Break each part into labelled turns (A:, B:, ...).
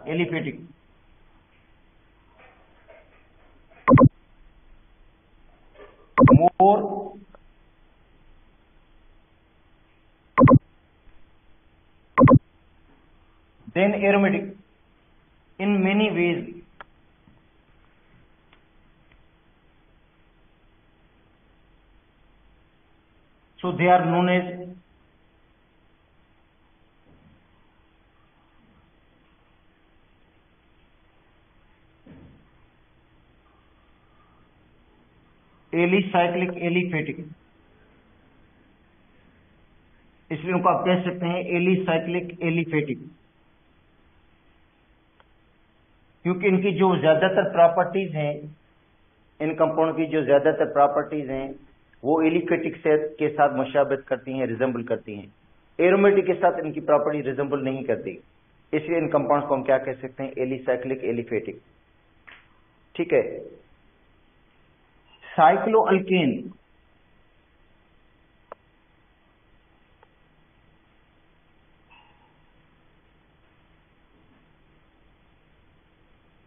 A: Aliphatic. More than aromatic in many ways. So they are known as alicyclic aliphatic, इसलिए उनको आप कह सकते हैं एलिसाइक्लिक एलिफेटिक, क्योंकि इनकी जो ज्यादातर प्रॉपर्टीज हैं, इन कंपाउंड की जो ज्यादातर प्रॉपर्टीज हैं वो एलिफेटिक से के साथ मुशाबहत करती हैं, रिजेंबल करती हैं। एरोमेटिक के साथ इनकी प्रॉपर्टी रिजेंबल नहीं करती, इसलिए इन कंपाउंड को हम क्या कह सकते हैं, एलिसाइक्लिक एलिफेटिक। ठीक है। साइक्लोअल्केन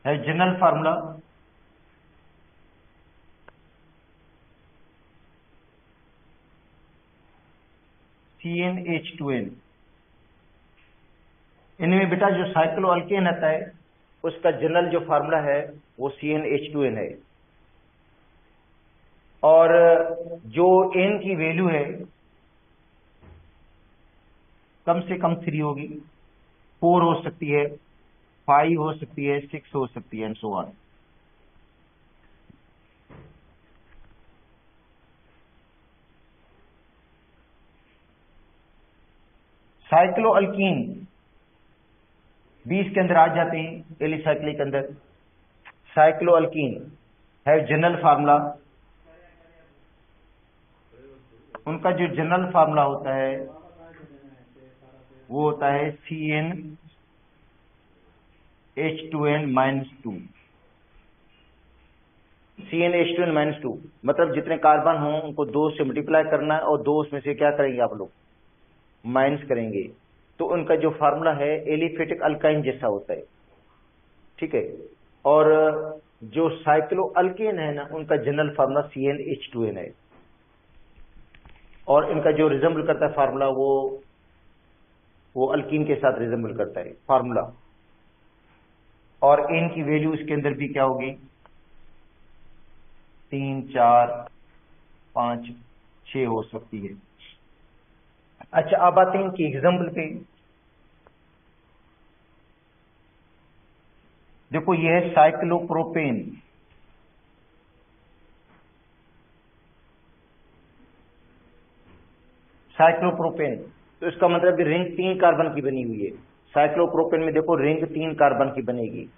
A: है जनरल फार्मूला CnH2n। इनमें बेटा जो साइक्लोअल्केन आता है उसका जनरल जो फार्मूला है वो CnH2n है, और जो n की वैल्यू है कम से कम 3 होगी, 4 हो सकती है, 5 हो सकती है, 6 हो सकती है, एंड सो ऑन। साइक्लोअल्कीन 20 के अंदर आ जाते हैं, एलिसाइक्लिक के अंदर। साइक्लोअल्कीन है जनरल फार्मूला, उनका जो जनरल फार्मूला होता है वो होता है CnH2n-2। CnH2n-2 मतलब जितने कार्बन हों उनको 2 से मल्टीप्लाई करना है और 2 उसमें से क्या करेंगे आप लोग, माइनस करेंगे। तो उनका जो फार्मूला है एलिफेटिक अल्काइन जैसा होता है। ठीक है। और जो साइक्लोअल्केन है ना, उनका जनरल फार्मूला CnH2n है, और इनका जो रिजेंबल करता है फार्मूला वो अल्कीन के साथ रिजेंबल करता है फार्मूला। और n की वैल्यू इसके अंदर भी क्या होगी, 3, 4, 5, 6 हो सकती है। अच्छा, अब आते हैं इनकी एग्जाम्पल पे। देखो ये है साइक्लोप्रोपेन, साइक्लोप्रोपेन तो इसका मतलब रिंग 3 कार्बन की बनी हुई है। साइक्लोप्रोपेन में देखो रिंग 3 कार्बन की बनेगी,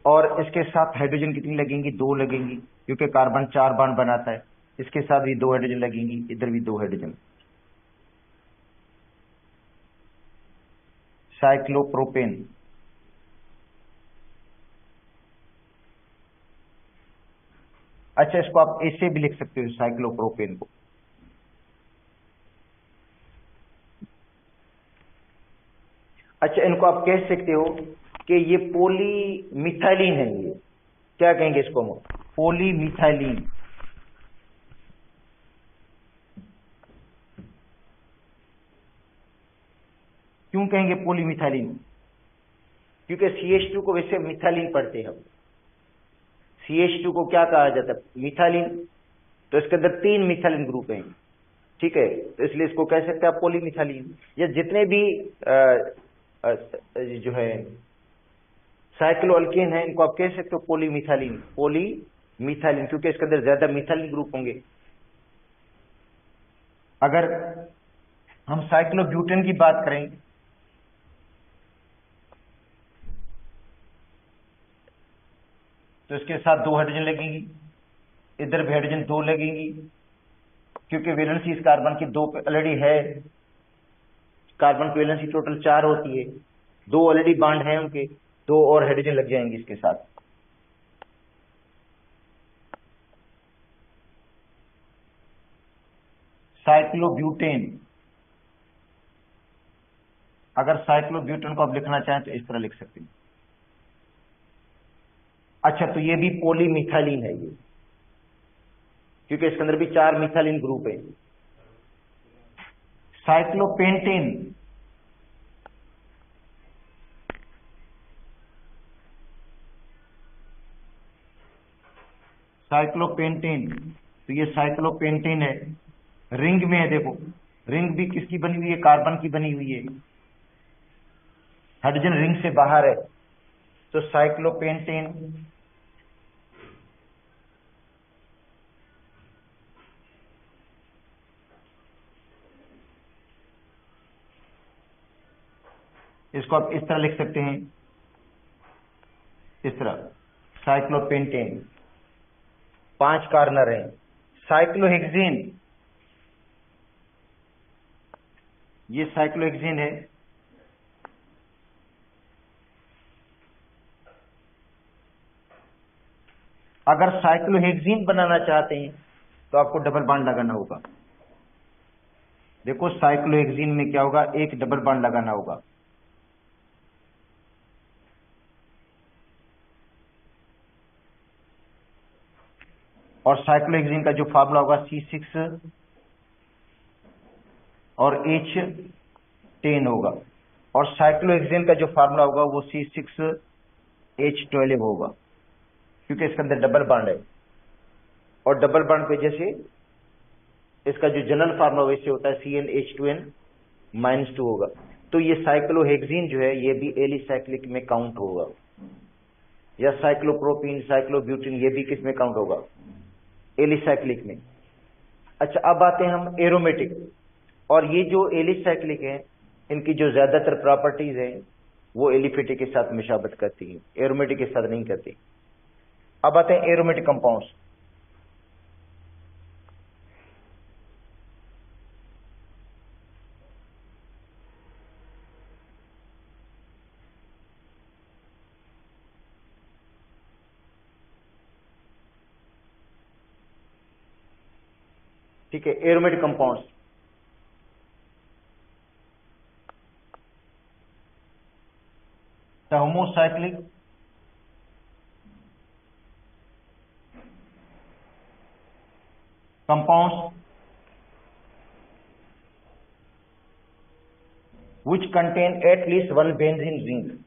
A: और इसके साथ हाइड्रोजन कितनी लगेंगी, 2 लगेंगी, क्योंकि कार्बन 4 बॉन्ड बनाता है। इसके साथ भी 2 हाइड्रोजन लगेंगी, इधर भी 2 हाइड्रोजन। साइक्लोप्रोपेन। अच्छा, इसको आप ऐसे भी लिख सकते हो साइक्लोप्रोपेन को। अच्छा, इनको आप कह सकते हो कि ये पॉलीमिथाइलिन है। ये क्या कहेंगे इसको हम, पॉलीमिथाइलिन। क्यों कहेंगे पॉलीमिथाइलिन, क्योंकि CH2 को वैसे मिथाइलिन पढ़ते हैं हम। CH2 को क्या कहा जाता है, मिथाइलिन। तो इसके अंदर 3 मिथाइलिन ग्रुप हैं। ठीक है, तो इसलिए इसको कह सकते हैं आप पॉलीमिथाइलिन। या जितने भी जो है साइक्लोअल्केन है इनको आप कह सकते हो पॉलीमिथाइलिन, पॉलीमिथाइलिन, क्योंकि इसके अंदर ज्यादा मिथाइलिन ग्रुप होंगे। अगर हम साइक्लोब्यूटेन की बात करें तो इसके साथ 2 हाइड्रोजन लगेंगी, इधर भी हाइड्रोजन 2 लगेंगी, क्योंकि वैलेंसी इस कार्बन की 2 ऑलरेडी है। कार्बन की वैलेंसी टोटल 4 होती है, 2 ऑलरेडी बॉन्ड है उनके, 2 और हाइड्रोजन लग जाएंगे इसके साथ। साइक्लोब्यूटेन, अगर साइक्लोब्यूटेन को आप लिखना चाहें तो इस तरह लिख सकते हैं, अच्छा, तो ये भी पॉलीमिथाइलिन है ये, क्योंकि इसके अंदर भी 4 मिथाइलिन ग्रुप है। साइक्लोपेंटेन, साइक्लोपेंटेन, तो ये साइक्लोपेंटेन है, रिंग में है। देखो रिंग भी किसकी बनी हुई है? कार्बन की बनी हुई है, हाइड्रोजन रिंग से बाहर है, तो साइक्लोपेंटेन। इसको आप इस तरह लिख सकते हैं, इस तरह, साइक्लोपेंटेन। 5 कार्बन है। साइक्लोहेक्सेन, ये साइक्लोहेक्सेन है, अगर साइक्लोहेक्सेन बनाना चाहते हैं तो आपको डबल बॉन्ड लगाना होगा। देखो साइक्लोहेक्सेन में क्या होगा? एक डबल बॉन्ड लगाना होगा। और साइक्लोहेक्सेन का जो फार्मूला होगा C6 और H10 होगा, और साइक्लोहेक्सेन का जो फार्मूला होगा वो C6H12 होगा, क्योंकि इसके अंदर डबल बॉन्ड है। और डबल बॉन्ड पे जैसे इसका जो जनरल फार्मूला वैसे होता है CnH2n-2 होगा। तो ये साइक्लोहेक्सेन जो है ये भी एलिसाइक्लिक में काउंट होगा, या साइक्लोप्रोपीन, साइक्लोब्यूटिन, ये भी किस में काउंट होगा? एलिसाइक्लिक में। अच्छा, अब आते हैं हम एरोमेटिक, और ये जो एलिसाइक्लिक है इनकी जो ज्यादातर प्रॉपर्टीज है वो एलिफेटिक के साथ मुशाबत करती है, एरोमेटिक के साथ नहीं करती। अब आते हैं एरोमेटिक कंपाउंड्स। ठीक है, aromatic compounds. The homocyclic, compounds which contain at least one benzene ring,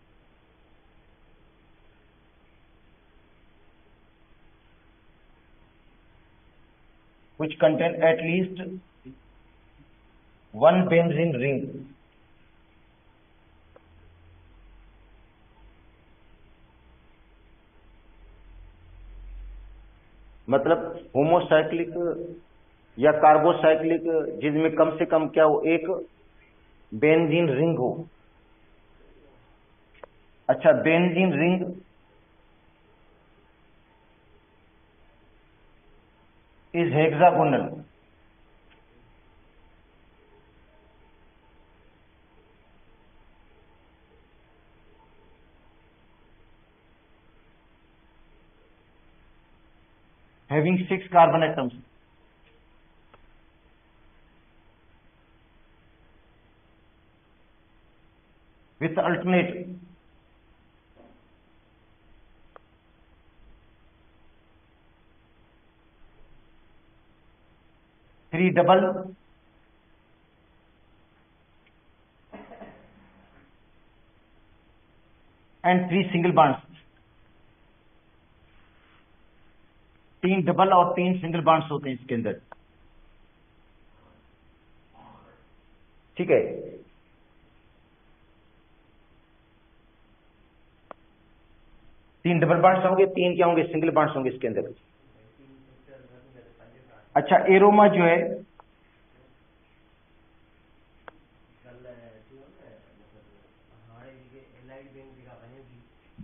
A: which contain at least one benzene ring। मतलब होमोसाइक्लिक या कार्बोसाइक्लिक जिसमें कम से कम क्या हो? एक बेंजीन रिंग हो। अच्छा, benzene ring is hexagonal, having 6 carbon atoms, with alternate 3 double and 3 single bonds, 3 double और 3 सिंगल बॉन्ड्स होते हैं इसके अंदर। ठीक है, तीन डबल बॉन्ड्स होंगे, 3 क्या होंगे? सिंगल बॉन्ड्स होंगे इसके अंदर। अच्छा, एरोमा जो है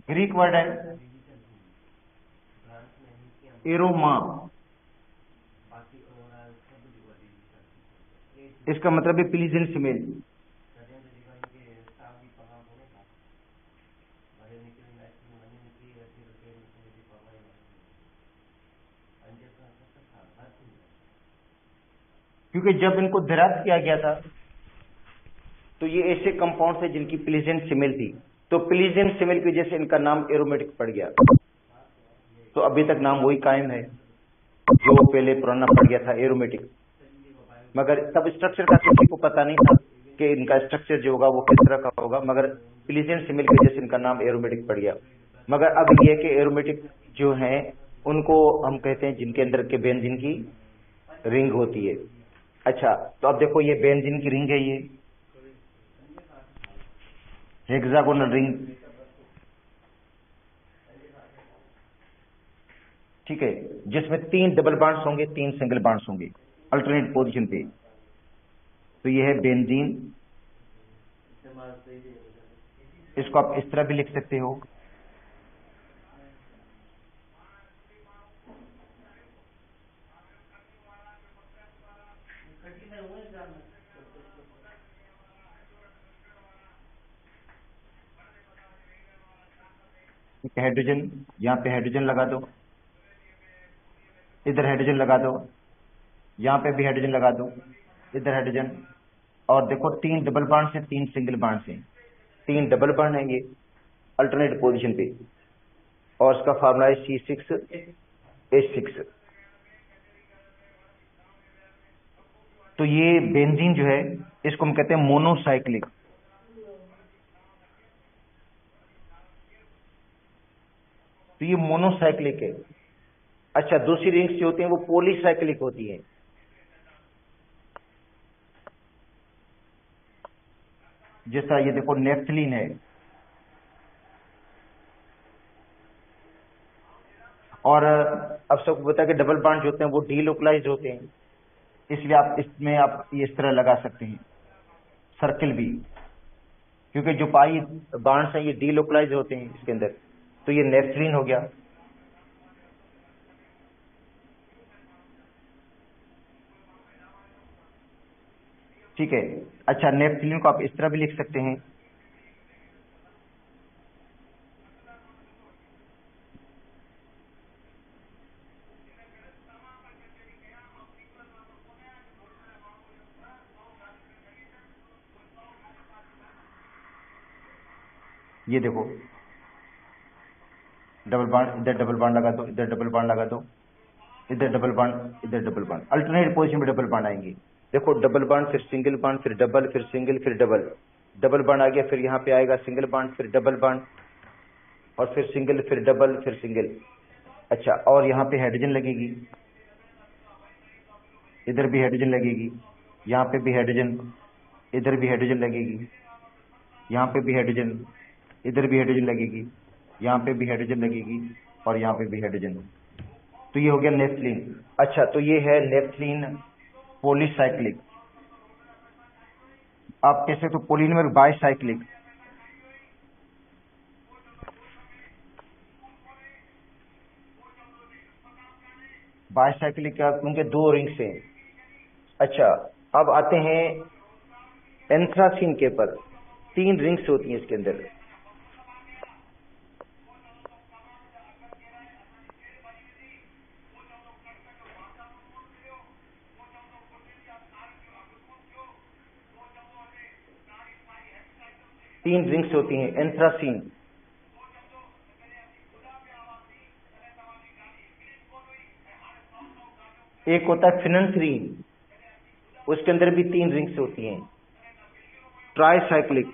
A: ग्रीक वर्ड है एरोमा, इसका मतलब है प्लीजेंट स्मेल। क्योंकि जब इनको दरियाफ्त किया गया था तो ये ऐसे कंपाउंड थे जिनकी प्लीजेंट स्मेल थी, तो प्लीजेंट स्मेल की वजह से इनका नाम एरोमेटिक पड़ गया। तो अभी तक नाम वही कायम है जो पहले पुराना पड़ गया था, एरोमेटिक। मगर तब स्ट्रक्चर का किसी को पता नहीं था कि इनका स्ट्रक्चर जो होगा वो किस तरह का होगा, मगर प्लीजेंट सिमिल की वजह से इनका नाम एरोमेटिक पड़ गया। मगर अब ये कि एरोमेटिक जो हैं उनको हम कहते हैं जिनके अंदर के बेंजीन की रिंग होती है। अच्छा, तो अब देखो ये बेंजीन की रिंग है, ये हेक्सागोनल रिंग, ठीक है, जिसमें 3 डबल बॉन्ड्स होंगे, 3 सिंगल बॉन्ड्स होंगे अल्टरनेट पोजीशन पे। तो ये है बेंजीन। इसको आप इस तरह भी लिख सकते हो, हाइड्रोजन, यहाँ पे हाइड्रोजन लगा दो, इधर हाइड्रोजन लगा दो, यहाँ पे भी हाइड्रोजन लगा दो, इधर हाइड्रोजन। और देखो 3 डबल बॉन्ड से 3 सिंगल बॉन्ड से, 3 डबल बॉन्ड है ये अल्टरनेट पोजीशन पे, और इसका फार्मूला है C6H6। तो ये बेंजीन जो है इसको हम कहते हैं मोनोसाइक्लिक। तो ये मोनोसाइक्लिक है। अच्छा, दूसरी रिंग्स जो होती हैं वो पॉलीसाइक्लिक होती हैं। जैसा ये देखो नेफ्थलीन है, और अब सबको पता है कि डबल बॉन्ड जो होते हैं वो डीलोकलाइज्ड होते हैं, इसलिए आप इसमें आप ये इस तरह लगा सकते हैं सर्किल भी, क्योंकि जो पाई बॉन्ड्स हैं ये डीलोकलाइज होते हैं इसके अंदर। तो ये नेफ्थलीन हो गया। ठीक है। अच्छा, नेफ्थलीन को आप इस तरह भी लिख सकते हैं, ये देखो डबल बॉन्ड, इधर डबल बॉन्ड लगा दो, इधर डबल बॉन्ड लगा दो, इधर डबल बॉन्ड, इधर डबल बॉन्ड, अल्टरनेट पोजीशन में डबल बॉन्ड आएंगे। देखो डबल बॉन्ड, फिर सिंगल बॉन्ड, फिर डबल, फिर सिंगल, फिर डबल, डबल बॉन्ड आ गया, फिर यहाँ पे आएगा सिंगल बॉन्ड, फिर डबल बॉन्ड, और फिर सिंगल, फिर डबल, फिर सिंगल। अच्छा, और यहाँ पे हाइड्रोजन लगेगी, इधर भी हाइड्रोजन लगेगी, यहाँ पे भी हाइड्रोजन, इधर भी हाइड्रोजन लगेगी, यहाँ पे भी हाइड्रोजन, इधर भी हाइड्रोजन लगेगी, यहाँ पे भी हाइड्रोजन लगेगी, और यहाँ पे भी हाइड्रोजन। तो ये हो गया नेफ्थलीन। अच्छा, तो ये है नेफ्थलीन पॉलीसाइक्लिक। आप कैसे, तो पॉलीमर बाइसाइक्लिक। बाइसाइक्लिक का उनके 2 रिंग्स हैं। अच्छा, अब आते हैं एंथ्रासीन के पर। 3 रिंग्स होती हैं इसके अंदर। तीन रिंग्स होती हैं एंथ्रासीन। एक होता है फिनन्थ्रीन, उसके अंदर भी 3 रिंग्स होती हैं। ट्राईसाइक्लिक,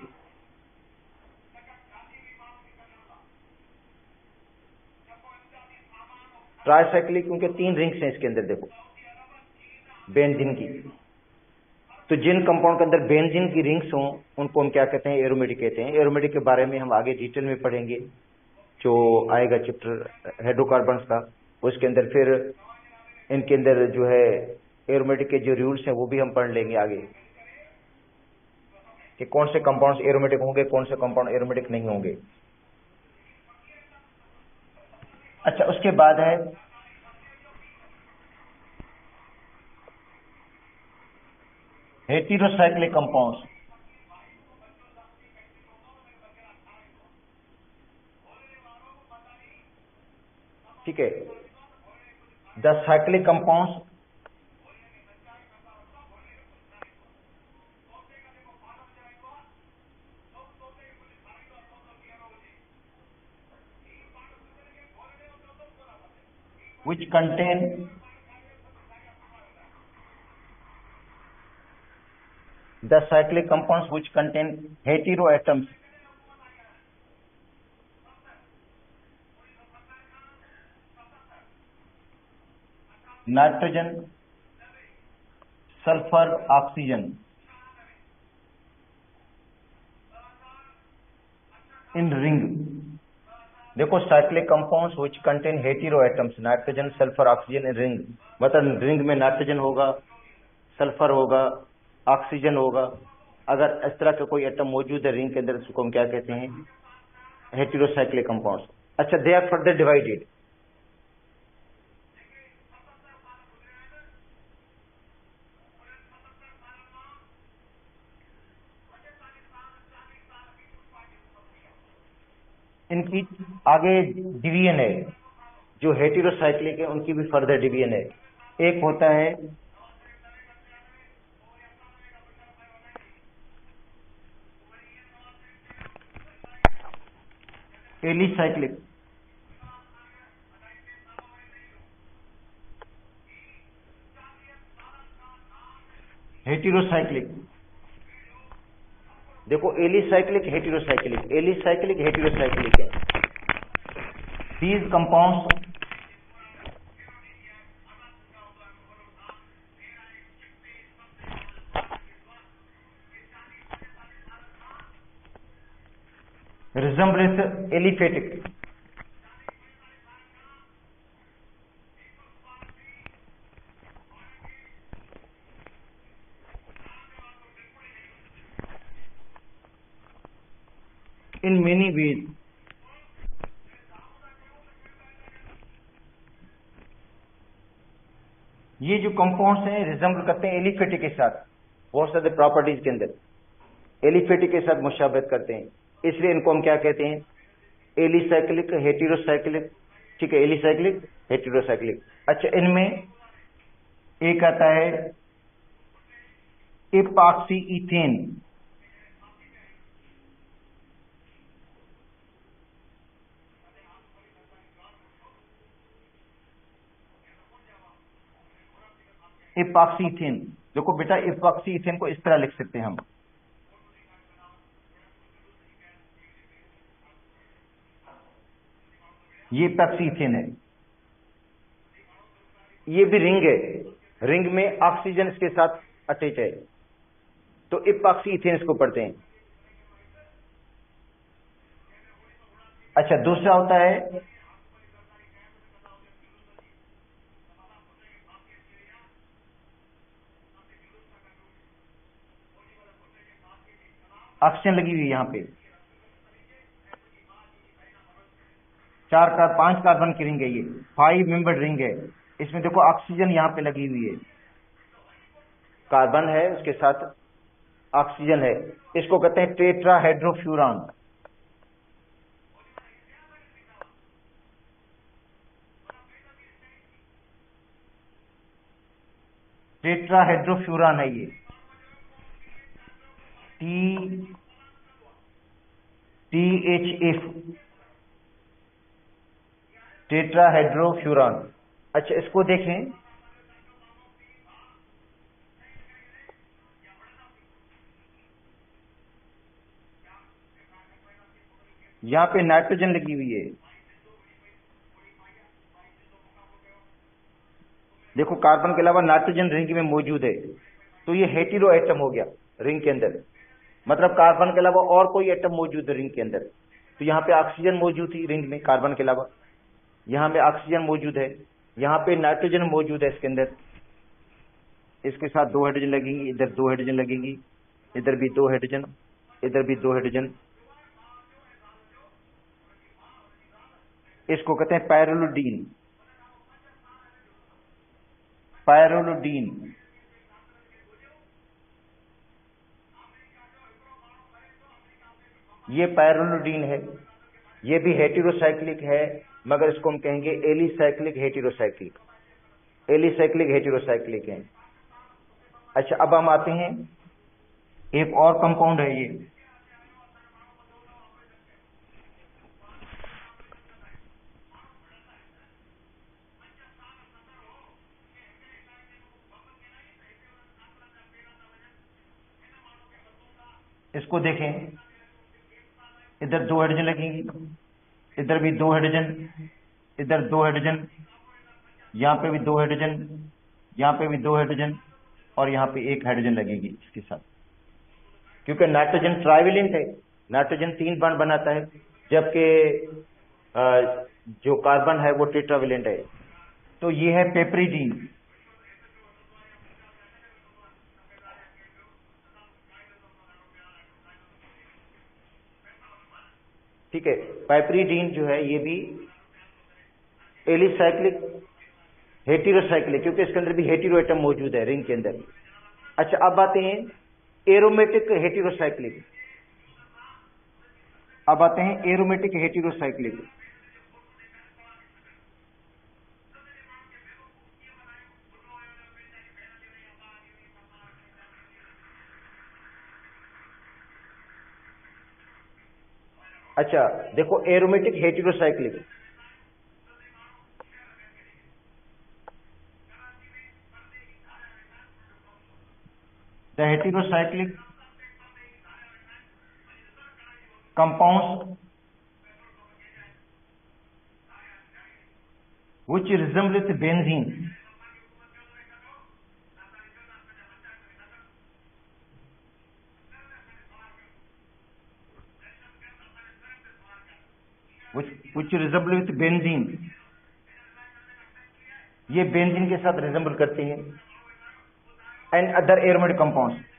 A: ट्राईसाइक्लिक क्योंकि 3 रिंग्स हैं इसके अंदर, देखो बेंजीन की। तो जिन कंपाउंड के अंदर बेंजीन की रिंग्स हों उनको हम क्या कहते हैं, एरोमेटिक कहते हैं। एरोमेटिक के बारे में हम आगे डिटेल में पढ़ेंगे, जो आएगा चैप्टर हाइड्रोकार्बन्स का, उसके अंदर फिर इनके अंदर जो है एरोमेटिक के जो रूल्स हैं वो भी हम पढ़ लेंगे आगे, कि कौन से कंपाउंड्स एरोमेटिक होंगे, कौन से कंपाउंड एरोमेटिक नहीं होंगे। अच्छा, उसके बाद है हेटेरोसाइक्लिक कंपाउंड्स। ठीक है, the cyclic compounds, which contain the cyclic compounds which contain heteroatoms nitrogen sulphur oxygen in ring. देखो cyclic compounds which contain hetero atoms nitrogen sulphur oxygen in ring, मतलब रिंग में नाइट्रोजन होगा, sulphur होगा, oxygen होगा। अगर इस तरह का कोई एटम मौजूद है रिंग के अंदर, उसको हम क्या कहते हैं? Heterocyclic compounds. अच्छा, दे आर फर्दर डिवाइडेड। इनकी आगे डिवीजन है, जो हेटेरोसाइक्लिक है उनकी भी फर्दर डिवीजन है। एक होता है एलिसाइक्लिक, हेटेरोसाइक्लिक। देखो एलिसाइक्लिक हेटेरोसाइक्लिक, एलिसाइक्लिक हेटेरोसाइक्लिक है। These compounds resembles aliphatic, in many ways। ये जो कंपाउंड्स हैं रिजेंबल करते हैं एलिफेटिक के साथ, बहुत सारे प्रॉपर्टीज के अंदर एलिफेटिक के साथ मुशाबहत करते हैं, इसलिए इनको हम क्या कहते हैं? Alicyclic heterocyclic. ठीक है, एलिसाइक्लिक हेटेरोसाइक्लिक। अच्छा, इनमें एक आता है इपॉक्सी इथेन। इपॉक्सी इथेन, देखो बेटा इपॉक्सी इथेन को इस तरह लिख सकते हैं हम, ये इपॉक्सी इथेन है। ये भी रिंग है, रिंग में ऑक्सीजन इसके साथ अटैच है, तो इपॉक्सी इथेन इसको पढ़ते हैं। अच्छा, दूसरा होता है ऑक्सीजन लगी हुई है यहाँ पे, 5 कार्बन की रिंग है, ये 5 मेंबर रिंग है। इसमें देखो ऑक्सीजन यहाँ पे लगी हुई है, कार्बन है उसके साथ ऑक्सीजन है। इसको कहते हैं टेट्राहेड्रोफ्यूरान। टेट्राहेड्रोफ्यूरान है ये, THF, टेट्राहेड्रोफ्यूरान। अच्छा, इसको देखें, यहां पे नाइट्रोजन लगी हुई है। देखो कार्बन के अलावा नाइट्रोजन रिंग में मौजूद है, तो ये हेटेरो एटम हो गया रिंग के अंदर, मतलब कार्बन के अलावा और कोई एटम मौजूद है रिंग के अंदर। तो यहाँ पे ऑक्सीजन मौजूद थी रिंग में कार्बन के अलावा, यहाँ पे ऑक्सीजन मौजूद है, यहाँ पे नाइट्रोजन मौजूद है इसके अंदर। इसके साथ 2 हाइड्रोजन लगेंगी, इधर 2 हाइड्रोजन लगेंगी, इधर भी 2 हाइड्रोजन, इधर भी 2 हाइड्रोजन। इसको कहते हैं पायरोलुडीन। पायरोलुडीन, ये पायरोलुडीन है, ये भी हेटेरोसाइक्लिक है, मगर इसको हम कहेंगे एलिसाइक्लिक हेटेरोसाइक्लिक, एलिसाइक्लिक हेटेरोसाइक्लिक है। अच्छा, अब हम आते हैं एक और कंपाउंड है इसको देखें, इधर 2 हाइड्रोजन लगेंगी, इधर भी 2 हाइड्रोजन, इधर 2 हाइड्रोजन, यहाँ पे भी 2 हाइड्रोजन, यहाँ पे भी 2 हाइड्रोजन, और यहाँ पे 1 हाइड्रोजन लगेगी इसके साथ, क्योंकि नाइट्रोजन ट्राइवेलेंट है, नाइट्रोजन 3 बॉन्ड बनाता है, जबकि जो कार्बन है वो टेट्रावेलेंट है। तो ये है पेपरिडीन। ठीक है, पेपरिडीन जो है ये भी एलिसाइक्लिक हेटेरोसाइक्लिक, क्योंकि इसके अंदर भी हेटेरो एटम मौजूद है रिंग के अंदर। अच्छा, अब आते हैं एरोमेटिक हेटेरोसाइक्लिक। अब आते हैं एरोमेटिक हेटेरोसाइक्लिक। अच्छा देखो, aromatic heterocyclic, the heterocyclic compounds which resemble benzene which resemble with benzene, ये बेंजीन के साथ रिजेंबल करती हैं, एंड अदर एरोमेटिक कंपाउंड्स।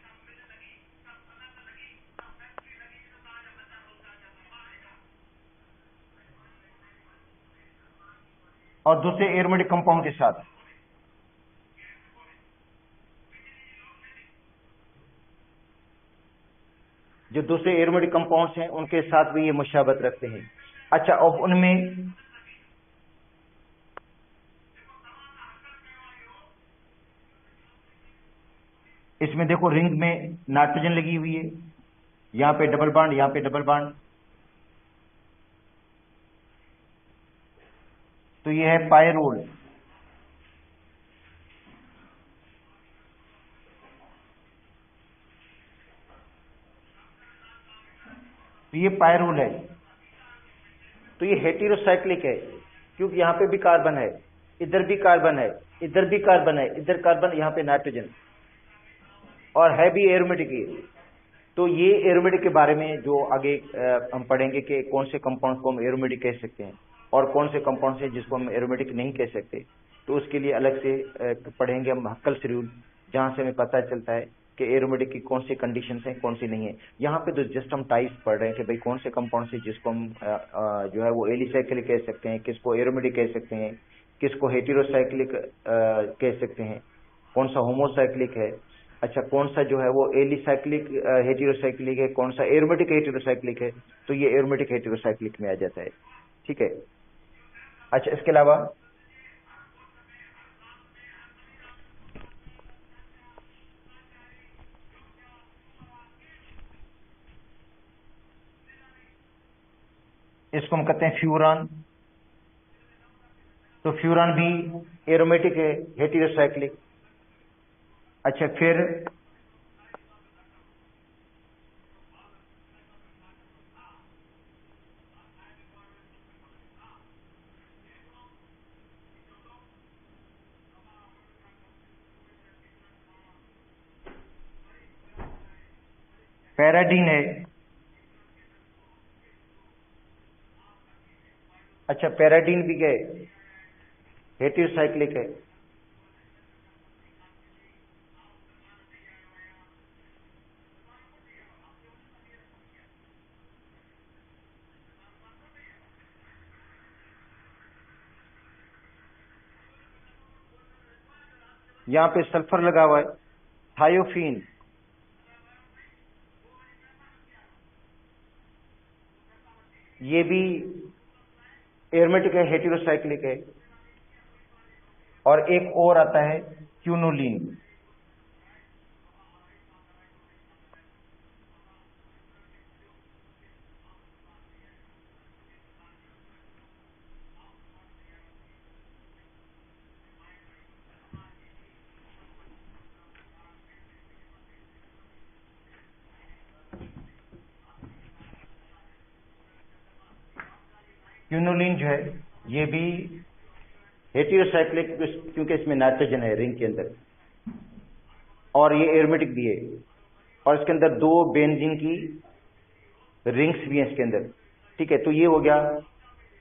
A: और दूसरे एरोमेटिक कंपाउंड के साथ। जो दूसरे एरोमेटिक कंपाउंड्स हैं उनके साथ भी ये मुशाबत रखते हैं। अच्छा, अब उनमें इसमें देखो, रिंग में नाइट्रोजन लगी हुई है, यहां पे डबल बॉन्ड, यहां पे डबल बॉन्ड, तो ये है पायरोल। तो ये पायरोल है, तो ये हेटेरोसाइक्लिक है, क्योंकि यहां पे भी कार्बन है, इधर भी कार्बन है, इधर भी कार्बन है, इधर कार्बन, यहां पे नाइट्रोजन, और है भी एरोमेटिक ही। तो ये एरोमेटिक के बारे में जो आगे हम पढ़ेंगे कि कौन से कंपाउंड को हम एरोमेटिक कह सकते हैं और कौन से कंपाउंड है जिसको हम एरोमेटिक नहीं कह सकते, तो उसके लिए अलग से पढ़ेंगे हम हक्कल शेड्यूल, जहां से हमें पता चलता है कि एरोमेटिक की कौन सी कंडीशन है, कौन सी नहीं है। यहाँ पे तो जस्ट हम टाइप्स पढ़ रहे हैं कि भाई कौन से कंपाउंड से जिसको हम जो है वो एलिसाइक्लिक कह सकते हैं, किसको एरोमेटिक कह सकते हैं, किसको हेटेरोसाइक्लिक कह सकते हैं, कौन सा होमोसाइक्लिक है। अच्छा, कौन सा जो है वो एलिसाइक्लिक हेटेरोसाइक्लिक है, कौन सा एरोमेटिक हेटेरोसाइक्लिक है, तो ये एरोमेटिक हेटेरोसाइक्लिक में आ जाता है। ठीक है। अच्छा, इसके अलावा इसको हम कहते हैं फ्यूरान। तो फ्यूरान भी एरोमेटिक है, हेटेरोसाइक्लिक। अच्छा, फिर पैराडीन है। अच्छा, पैराडीन भी गए, हेटेरोसाइक्लिक है। यहाँ पे सल्फर लगा हुआ है, थायोफीन। ये भी एरोमेटिक है, हेटेरोसाइक्लिक है। और एक और आता है क्यूनोलिन। क्विनोलिन जो है ये भी हेटेरोसाइक्लिक, क्योंकि इसमें नाइट्रोजन है रिंग के अंदर, और ये एरोमेटिक भी है, और इसके अंदर 2 बेंजीन की रिंग्स भी हैं इसके अंदर। ठीक है, तो ये हो गया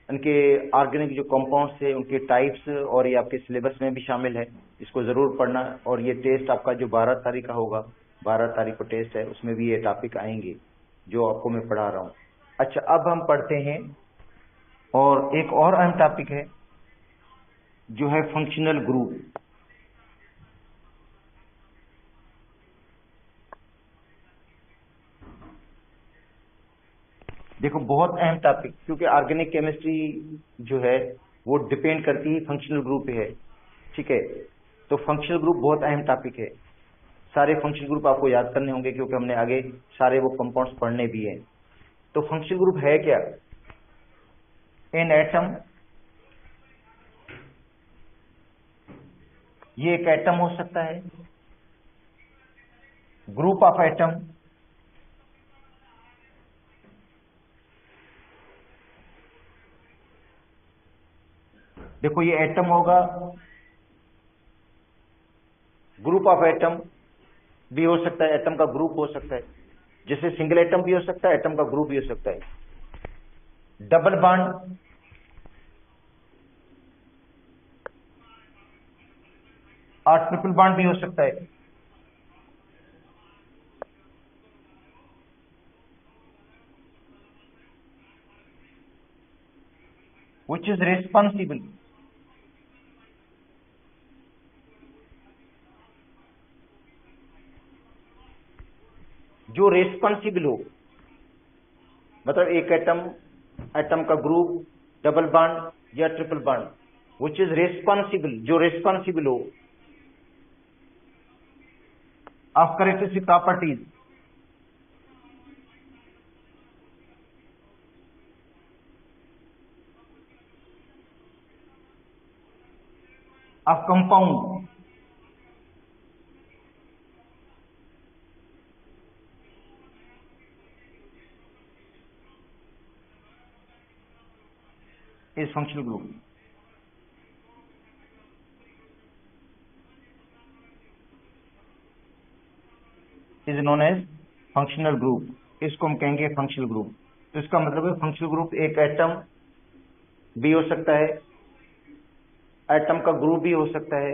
A: उनके ऑर्गेनिक जो कंपाउंड्स है उनके टाइप्स, और ये आपके सिलेबस में भी शामिल है, इसको जरूर पढ़ना। और ये टेस्ट आपका जो 12 तारीख का होगा, 12 तारीख को टेस्ट है, उसमें भी ये टॉपिक आएंगे जो आपको मैं पढ़ा रहा हूं। अच्छा, अब हम पढ़ते हैं, और एक और अहम टॉपिक है जो है फंक्शनल ग्रुप। देखो, बहुत अहम टॉपिक, क्योंकि ऑर्गेनिक केमिस्ट्री जो है वो डिपेंड करती है फंक्शनल ग्रुप पे है। ठीक है, तो फंक्शनल ग्रुप बहुत अहम टॉपिक है। सारे फंक्शनल ग्रुप आपको याद करने होंगे, क्योंकि हमने आगे सारे वो कंपाउंड्स पढ़ने भी हैं। तो फंक्शनल ग्रुप है क्या? एन एटम, ये एक एटम हो सकता है, ग्रुप ऑफ एटम, देखो ये एटम होगा, ग्रुप ऑफ एटम भी हो सकता है, एटम का ग्रुप हो सकता है, जैसे सिंगल एटम भी हो सकता है, एटम का ग्रुप भी हो सकता है। डबल बॉन्ड, और ट्रिपल बॉन्ड भी हो सकता है। which is responsible, जो रेस्पॉन्सिबल हो, मतलब एक एटम, एटम का ग्रुप, डबल बॉन्ड या triple bond, which is responsible, जो रेस्पॉन्सिबल हो of characteristic properties of compound, is functional group, is known as functional group. इसको हम कहेंगे फंक्शनल ग्रुप। तो इसका मतलब है फंक्शनल ग्रुप एक एटम भी हो सकता है, एटम का ग्रुप भी हो सकता है,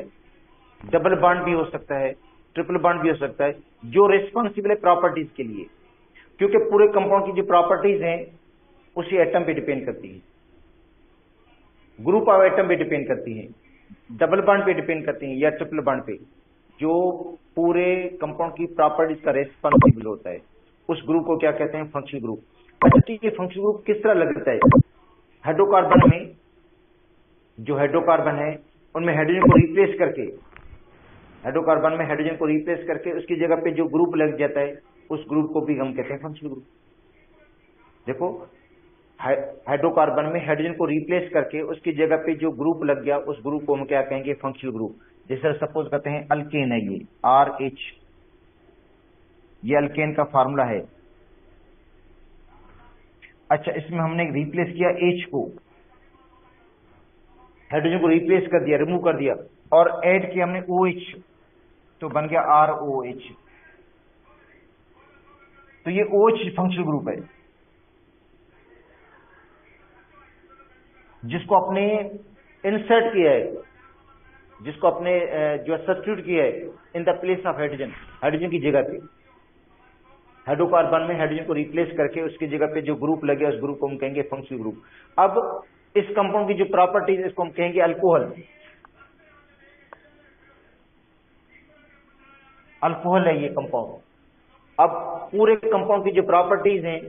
A: डबल बॉन्ड भी हो सकता है, ट्रिपल बॉन्ड भी हो सकता है, जो रेस्पॉन्सिबल है प्रॉपर्टीज के लिए, क्योंकि पूरे कंपाउंड की जो प्रॉपर्टीज हैं उसी एटम पे डिपेंड करती है, ग्रुप ऑफ एटम पे डिपेंड करती है, डबल बॉन्ड पे डिपेंड करती है या ट्रिपल बॉन्ड पे, जो पूरे कंपाउंड की प्रॉपर्टीज का रेस्पॉन्सिबल होता है, उस ग्रुप को क्या कहते हैं? Functional group. अच्छा, ठीक है, फंक्शनल ग्रुप किस तरह लगता है? हाइड्रोकार्बन में जो हाइड्रोकार्बन है उनमें हाइड्रोजन को रिप्लेस करके, हाइड्रोकार्बन में हाइड्रोजन को रिप्लेस करके उसकी जगह पे जो ग्रुप लग जाता है उस ग्रुप को भी हम कहते हैं फंक्शनल ग्रुप। देखो, हाइड्रोकार्बन में हाइड्रोजन को रिप्लेस करके उसकी जगह पे जो ग्रुप लग गया उस ग्रुप को हम क्या कहेंगे? Functional group. जैसे सपोज करते हैं अल्केन है, ये RH, ये अल्केन का फार्मूला है। अच्छा, इसमें हमने रिप्लेस किया H को, हाइड्रोजन को रिप्लेस कर दिया, रिमूव कर दिया, और ऐड किया हमने OH, तो बन गया ROH। तो ये OH फंक्शनल ग्रुप है, जिसको आपने इंसर्ट किया है, जिसको आपने जो सब्स्टिट्यूट किया है in the place of hydrogen, hydrogen की जगह पे, हाइड्रोकार्बन में हाइड्रोजन को रिप्लेस करके उसकी जगह पे जो ग्रुप लगे उस ग्रुप को हम कहेंगे फंक्शनल ग्रुप। अब इस कंपाउंड की जो प्रॉपर्टीज, इसको हम कहेंगे अल्कोहल। अल्कोहल है ये कंपाउंड। अब पूरे कंपाउंड की जो प्रॉपर्टीज हैं,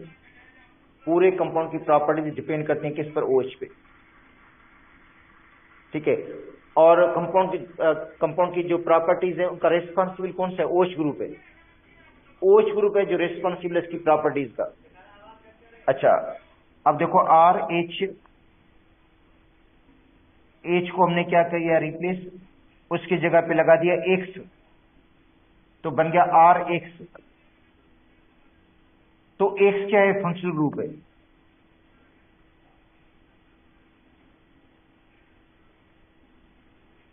A: पूरे कंपाउंड की प्रॉपर्टीज डिपेंड करती हैं किस पर? OH पे। ठीक है, और कंपाउंड की जो प्रॉपर्टीज है उनका रेस्पॉन्सिबल कौन सा है? OH ग्रुप है। OH ग्रुप है जो रेस्पॉन्सिबल है इसकी प्रॉपर्टीज का। अच्छा, अब देखो RH, H को हमने क्या किया? रिप्लेस, उसकी जगह पे लगा दिया X, तो बन गया RH। तो X क्या है? फंक्शनल ग्रुप है।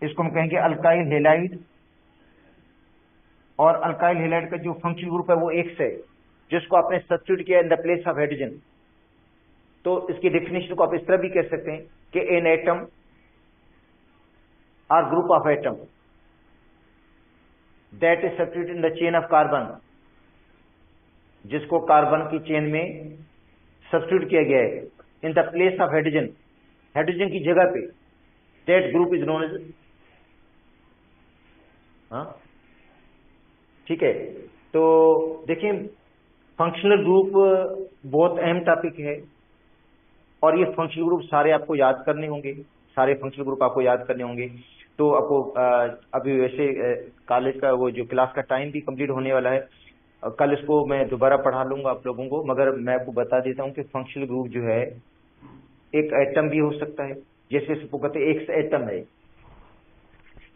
A: इसको हम कहेंगे अल्काइल हेलाइड, और अल्काइल हेलाइड का जो फंक्शनल ग्रुप है वो X है, जिसको आपने सब्स्टिट्यूट किया इन द प्लेस ऑफ हाइड्रोजन। तो इसकी डेफिनेशन को आप इस तरह भी कह सकते हैं कि an atom or group of atom that is substitute in the chain of carbon, जिसको कार्बन की चेन में सब्स्टिट्यूट किया गया है in the place of hydrogen, hydrogen की जगह पे, that group is known as, ठीक है। तो देखिए, फंक्शनल ग्रुप बहुत अहम टॉपिक है, और ये फंक्शनल ग्रुप सारे आपको याद करने होंगे, सारे फंक्शनल ग्रुप आपको याद करने होंगे। तो आपको अभी वैसे कॉलेज का वो जो क्लास का टाइम भी कंप्लीट होने वाला है, कल इसको मैं दोबारा पढ़ा लूंगा आप लोगों को, मगर मैं आपको बता देता हूँ कि फंक्शनल ग्रुप जो है एक एटम भी हो सकता है, जैसे इसको कहते हैं एक एटम है,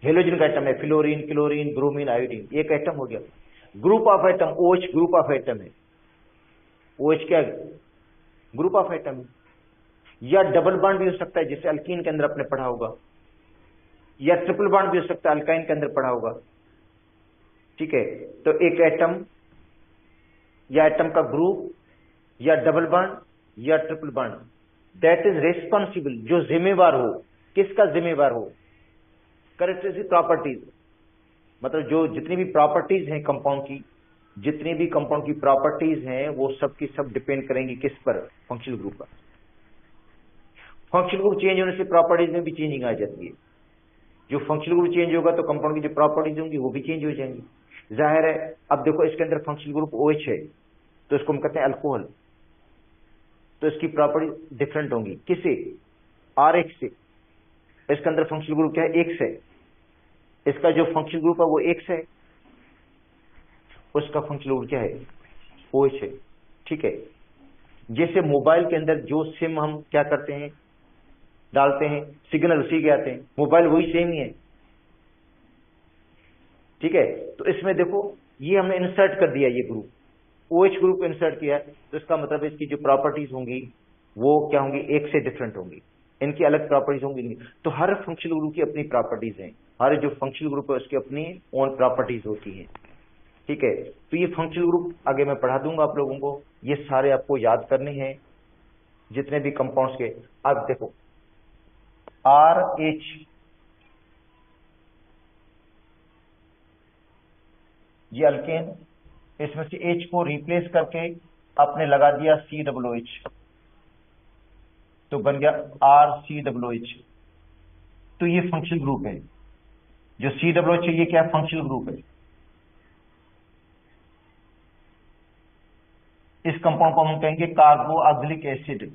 A: हेलोजन का एटम है, फ्लोरीन, क्लोरीन, ब्रोमीन, आयोडीन, एक एटम हो गया। Group of atom OH group of atom है, OH क्या ग्रुप ऑफ एटम है। या डबल बॉन्ड भी हो सकता है, जैसे अल्कीन के अंदर आपने पढ़ा होगा, या ट्रिपल बॉन्ड भी हो सकता है, अल्काइन के अंदर पढ़ा होगा, ठीक है। तो एक एटम या एटम का ग्रुप या डबल बॉन्ड या triple bond, that is responsible, जो जिम्मेवार हो, किसका जिम्मेवार हो, कैरेक्टरिस्टिक प्रॉपर्टीज, मतलब जो जितनी भी प्रॉपर्टीज हैं कंपाउंड की, जितनी भी कंपाउंड की प्रॉपर्टीज हैं वो सब की सब डिपेंड करेंगी किस पर, फंक्शनल ग्रुप पर। फंक्शनल ग्रुप चेंज होने से प्रॉपर्टीज में भी चेंजिंग आ जाती है। जो फंक्शनल ग्रुप चेंज होगा तो कंपाउंड की जो प्रॉपर्टीज होंगी वो भी चेंज हो जाएंगी, जाहिर है। अब देखो इसके अंदर फंक्शनल ग्रुप OH है, तो इसको हम कहते हैं अल्कोहल, तो इसकी प्रॉपर्टी डिफरेंट होंगी, किसे, RH से। इसके अंदर फंक्शनल ग्रुप क्या है, X है, इसका जो फंक्शनल ग्रुप है वो X है, उसका फंक्शनल ग्रुप क्या है, OH है, ठीक है। जैसे मोबाइल के अंदर जो सिम हम क्या करते हैं, डालते हैं, सिग्नल उसी के आते हैं, मोबाइल वही सेम ही है, ठीक है। तो इसमें देखो ये हमने इंसर्ट कर दिया, ये ग्रुप OH ग्रुप इंसर्ट किया है, तो इसका मतलब इसकी जो प्रॉपर्टीज होंगी वो क्या होंगी, एक से डिफरेंट होंगी, इनकी अलग प्रॉपर्टीज होंगी। तो हर फंक्शनल ग्रुप की अपनी प्रॉपर्टीज हैं, हर जो फंक्शनल ग्रुप है उसकी अपनी ओन प्रॉपर्टीज होती हैं, ठीक है। तो ये फंक्शनल ग्रुप आगे मैं पढ़ा दूंगा आप लोगों को, ये सारे आपको याद करने हैं जितने भी कंपाउंड्स के। अब देखो RH, ये अल्केन, इसमें से H को रिप्लेस करके आपने लगा दिया COOH, तो बन गया RCOOH। तो ये फंक्शनल ग्रुप है, जो COOH है ये क्या फंक्शनल ग्रुप है। इस कंपाउंड को हम कहेंगे कार्बोक्सिलिक एसिड,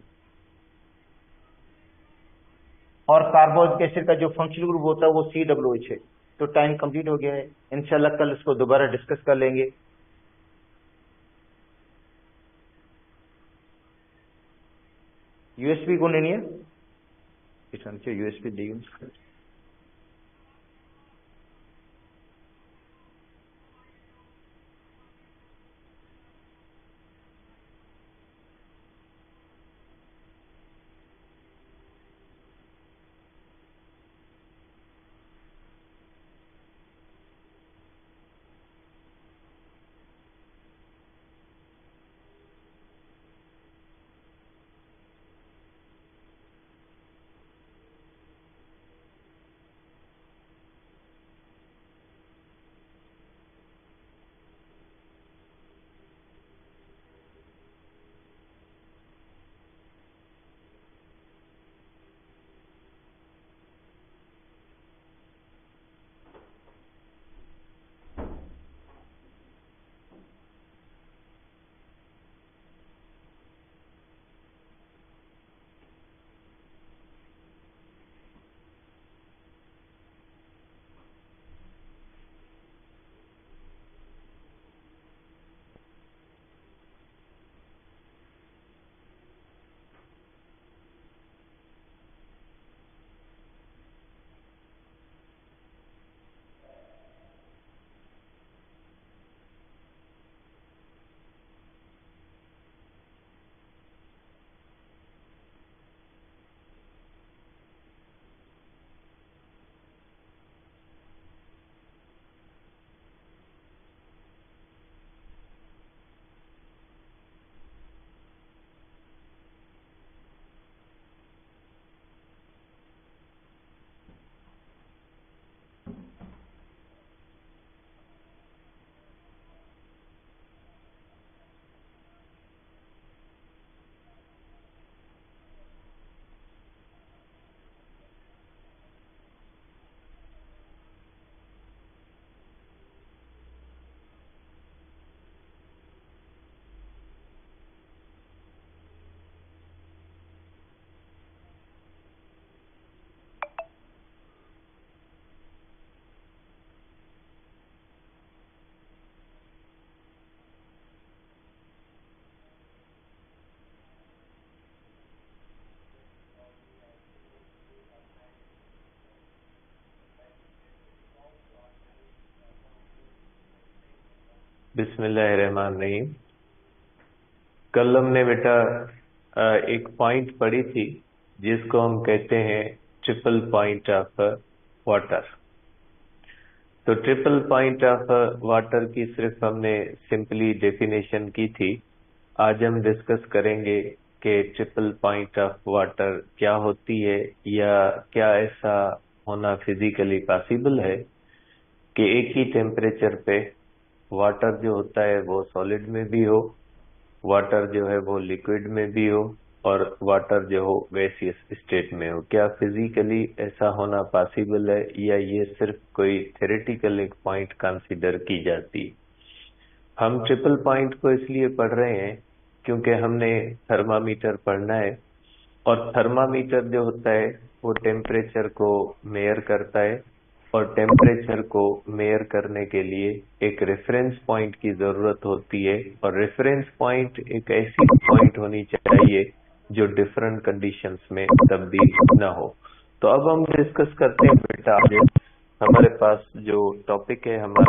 A: और कार्बोक्सिलिक एसिड का जो फंक्शनल ग्रुप होता है वो COOH है। तो टाइम कंप्लीट हो गया है, इंशाल्लाह कल इसको दोबारा डिस्कस कर लेंगे। यूएसबी को लेनी है, यूएसबी दी
B: बिस्मिल्लाहिर्रहमानिर्रहीम। कल हमने बेटा एक पॉइंट पढ़ी थी जिसको हम कहते हैं ट्रिपल पॉइंट ऑफ वाटर। तो ट्रिपल पॉइंट ऑफ वाटर की सिर्फ हमने सिंपली डेफिनेशन की थी। आज हम डिस्कस करेंगे कि ट्रिपल पॉइंट ऑफ वाटर क्या होती है, या क्या ऐसा होना फिजिकली पॉसिबल है कि एक ही टेम्परेचर पे वाटर जो होता है वो सॉलिड में भी हो, वाटर जो है वो लिक्विड में भी हो, और वाटर जो हो गैसियस स्टेट में हो। क्या फिजिकली ऐसा होना पॉसिबल है, या ये सिर्फ कोई थ्योरेटिकल एक पॉइंट कंसीडर की जाती है? हम ट्रिपल पॉइंट को इसलिए पढ़ रहे हैं क्योंकि हमने थर्मामीटर पढ़ना है, और थर्मामीटर जो होता है वो टेम्परेचर को मेयर करता है, और टेम्परेचर को मेयर करने के लिए एक रेफरेंस पॉइंट की जरूरत होती है, और रेफरेंस पॉइंट एक ऐसी पॉइंट होनी चाहिए जो डिफरेंट कंडीशंस में तब्दील न हो। तो अब हम डिस्कस करते हैं बेटा, आज हमारे पास जो टॉपिक है हमारा